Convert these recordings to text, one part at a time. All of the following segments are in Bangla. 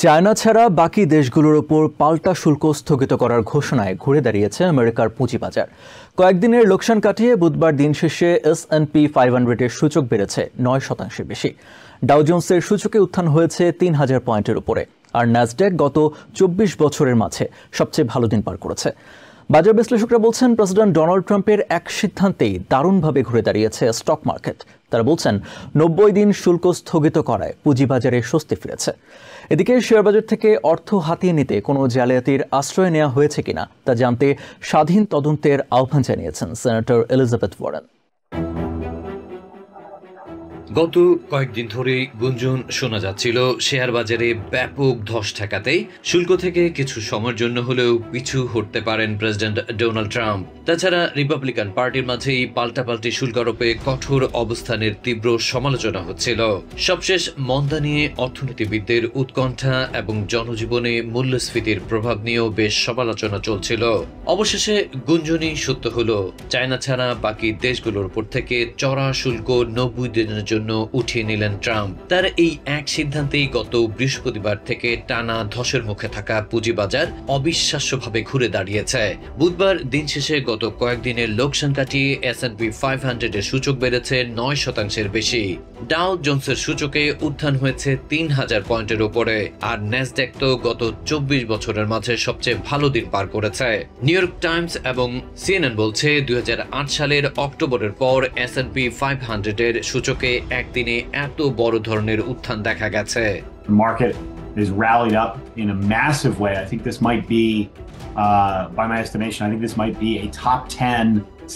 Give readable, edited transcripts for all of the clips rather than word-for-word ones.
চায়না ছাড়া বাকি দেশগুলোর ওপর পাল্টা শুল্ক স্থগিত করার ঘোষণায় ঘুরে দাঁড়িয়েছে আমেরিকার পুঁজিবাজার। কয়েকদিনের লোকসান কাটিয়ে বুধবার দিন শেষে S&P 500-এর সূচক বেড়েছে 9% বেশি। ডাও জোন্সের সূচকে উত্থান হয়েছে 3000 পয়েন্টের উপরে, আর ন্যাসড্যাক গত 24 বছরের মাঝে সবচেয়ে ভালো দিন পার করেছে। বাজার বিশ্লেষকরা বলছেন, প্রেসিডেন্ট ডোনাল্ড ট্রাম্পের এক সিদ্ধান্তেই দারুণভাবে ঘুরে দাঁড়িয়েছে স্টক মার্কেট। তারা বলছেন, 90 দিন শুল্ক স্থগিত করায় পুঁজিবাজারে স্বস্তি ফিরেছে। এদিকে শেয়ার বাজার থেকে অর্থ হাতিয়ে নিতে কোনো জালিয়াতির আশ্রয় নেওয়া হয়েছে কিনা তা জানতে স্বাধীন তদন্তের আহ্বান জানিয়েছেন সেনেটর এলিজাবেথ ওয়ারেন। গত কয়েকদিন ধরে গুঞ্জন শোনা যাচ্ছিল শেয়ার বাজারে ব্যাপক ধস ঠেকাতে শুল্ক থেকে কিছু সময়ের জন্য হলেও পিছু হটতে পারেন প্রেসিডেন্ট ডোনাল্ড ট্রাম্প। তাছাড়া রিপাবলিকান পার্টির মাঝেই পাল্টাপাল্টি শুল্ক আরোপে কঠোর অবস্থানের তীব্র সমালোচনা হচ্ছিল। সবশেষ মন্দা নিয়ে অর্থনীতিবিদদের উৎকণ্ঠা এবং জনজীবনে মূল্যস্ফীতির প্রভাব নিয়েও বেশ সমালোচনা চলছিল। অবশেষে গুঞ্জনই সত্য হলো, চায়না ছাড়া বাকি দেশগুলোর উপর থেকে চড়া শুল্ক 90 দিনের জন্য উঠিয়ে নিলেন ট্রাম্প। তার এই এক সিদ্ধান্তেই গত বৃহস্পতিবার থেকে টানা ধসের মুখে থাকা পুঁজিবাজার অবিশ্বাস্যভাবে ঘুরে দাঁড়িয়েছে। বুধবার দিন শেষে গত কয়েকদিনের লোকসান কাটিয়ে S&P 500-এর সূচক বেড়েছে 9% বেশি। ডাও জোন্সের সূচকে উত্থান হয়েছে 3000 পয়েন্টের উপরে, আর ন্যাসড্যাক তো গত 24 বছরের মাঝে সবচেয়ে ভালো দিন পার করেছে। নিউ ইয়র্ক টাইমস এবং CNN বলছে, 2008 সালের অক্টোবরের পর S&P 500-এর সূচকে একদিনে এত বড় ধরনের উত্থান দেখা গেছে। Market is rallied up in a massive way. I think this might be, by my estimation, I think this might be a top 10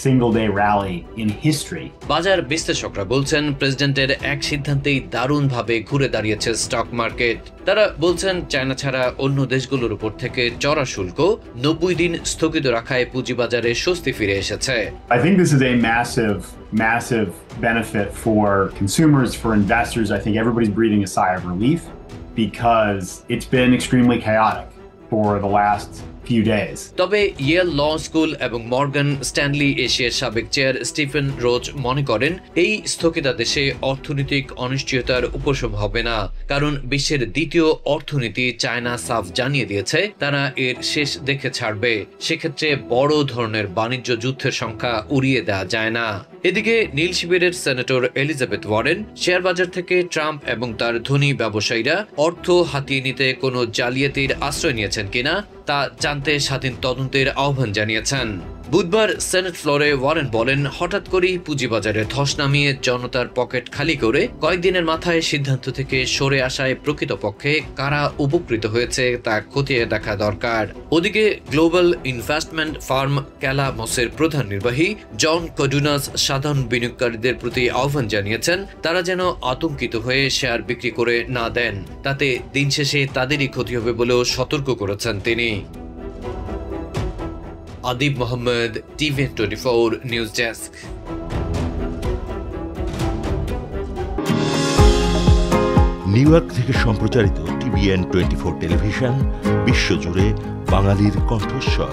single-day rally in history. বাজার বিশ্লেষকরা বলছেন, প্রেসিডেন্টের এক সিদ্ধান্তেই দারুণভাবে ঘুরে দাঁড়িয়েছে স্টক মার্কেট। তারা বলছেন, চায়না ছাড়া অন্য দেশগুলোর উপর থেকে চড়া শুল্ক 90 দিন স্থগিত রাখায় পুঁজিবাজারে স্বস্তি ফিরে এসেছে। I think this is a massive benefit for consumers, for investors. I think everybody's breathing a sigh of relief because it's been extremely chaotic for the last few days. তবে ইয়েল ল স্কুল এবং মর্গান স্ট্যানলি এশিয়ার সাবেক চেয়ার স্টিফেন রোজ মনে করেন, এই স্থগিতাদেশে অর্থনৈতিক অনিশ্চয়তার উপশম হবে না, কারণ বিশ্বের দ্বিতীয় অর্থনীতি চায়না সাফ জানিয়ে দিয়েছে তারা এর শেষ দেখে ছাড়বে। সেক্ষেত্রে বড় ধরনের বাণিজ্য যুদ্ধের সংখ্যা উড়িয়ে দেওয়া যায় না। এদিকে নীল শিবিরের সেনেটর এলিজাবেথ ওয়ারেন শেয়ার বাজার থেকে ট্রাম্প এবং তার ধনী ব্যবসায়ীরা অর্থ হাতিয়ে নিতে কোনো জালিয়াতির আশ্রয় নিয়েছেন কিনা তা জানতে স্বাধীন তদন্তের আহ্বান জানিয়েছেন। বুধবার সেনেট ফ্লোরে ওয়ারেন বলেন, হঠাৎ করেই পুঁজিবাজারে ধস নামিয়ে জনতার পকেট খালি করে কয়েকদিনের মাথায় সিদ্ধান্ত থেকে সরে আসায় প্রকৃতপক্ষে কারা উপকৃত হয়েছে তা খতিয়ে দেখা দরকার। ওদিকে গ্লোবাল ইনভেস্টমেন্ট ফার্ম ক্যালামসের প্রধান নির্বাহী জন কডুনাস সাধারণ বিনিয়োগকারীদের প্রতি আহ্বান জানিয়েছেন, তারা যেন আতঙ্কিত হয়ে শেয়ার বিক্রি করে না দেন, তাতে দিন শেষে তাদেরই ক্ষতি হবে বলেও সতর্ক করেছেন তিনি। Adib Mohammad, TVN24 news desk. New York থেকে সম্প্রচারিত TVN24 টেলিভিশন বিশ্বজুড়ে বাঙালির কণ্ঠস্বর।